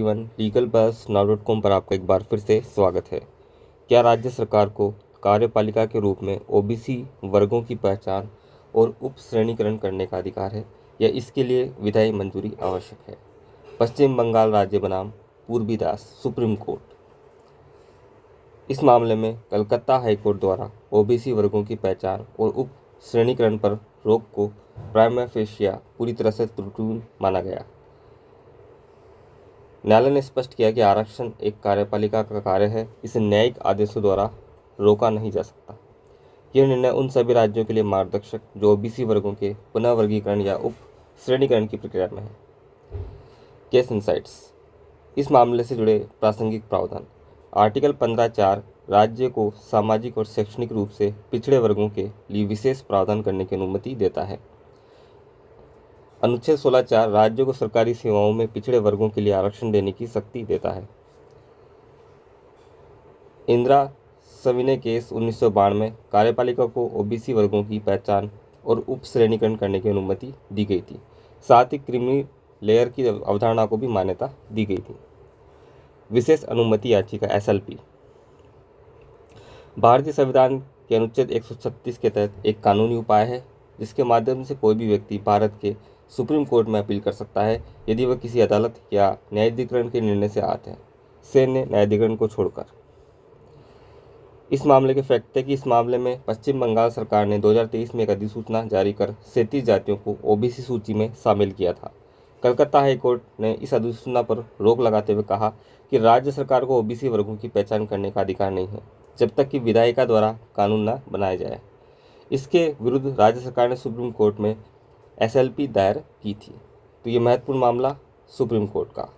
Legal बस now.com पर आपका एक बार फिर से स्वागत है। क्या राज्य सरकार को कार्यपालिका के रूप में ओबीसी वर्गों की पहचान और उप श्रेणीकरण करने का अधिकार है या इसके लिए विधायी मंजूरी आवश्यक है? पश्चिम बंगाल राज्य बनाम पूर्वी दास सुप्रीम कोर्ट। इस मामले में कलकत्ता हाईकोर्ट द्वारा ओबीसी वर्गों की पहचान और उप श्रेणीकरण पर रोक को प्राइमा फेशिया पूरी तरह से त्रुटिपूर्ण माना गया। न्यायालय ने स्पष्ट किया कि आरक्षण एक कार्यपालिका का कार्य है, इसे न्यायिक आदेशों द्वारा रोका नहीं जा सकता। यह निर्णय उन सभी राज्यों के लिए मार्गदर्शक जो ओबीसी वर्गों के पुनः वर्गीकरण या उप श्रेणीकरण की प्रक्रिया में है। Case insights. इस मामले से जुड़े प्रासंगिक प्रावधान। आर्टिकल 15(4) राज्य को सामाजिक और शैक्षणिक रूप से पिछड़े वर्गों के लिए विशेष प्रावधान करने की अनुमति देता है। अनुच्छेद 16(4) राज्यों को सरकारी सेवाओं में पिछड़े वर्गों के लिए आरक्षण देने की शक्ति देता है। इंदिरा सविनय केस 1992 में कार्यपालिका को ओबीसी वर्गों की पहचान और उप श्रेणीकरण करने की अनुमति दी गई थी। साथ ही क्रीमी लेयर की अवधारणा को भी मान्यता दी गई थी। विशेष अनुमति याचिका एसएलपी भारतीय संविधान के अनुच्छेद 136 के तहत एक कानूनी उपाय है जिसके माध्यम से कोई भी व्यक्ति भारत के सुप्रीम कोर्ट में अपील कर सकता है यदि वह किसी अदालत या न्यायाधिकरण के निर्णय से आहत है, सैन्य न्यायाधिकरण को छोड़कर। इस मामले के फैक्ट है कि इस मामले में पश्चिम बंगाल सरकार ने 2023 में एक अधिसूचना जारी कर 37 जातियों को ओबीसी सूची में शामिल किया था। कलकत्ता हाईकोर्ट ने इस अधिसूचना पर रोक लगाते हुए कहा कि राज्य सरकार को ओबीसी वर्गों की पहचान करने का अधिकार नहीं है जब तक कि विधायिका द्वारा कानून न बनाया जाए। इसके विरुद्ध राज्य सरकार ने सुप्रीम कोर्ट में एसएलपी दायर की थी। तो ये महत्वपूर्ण मामला सुप्रीम कोर्ट का।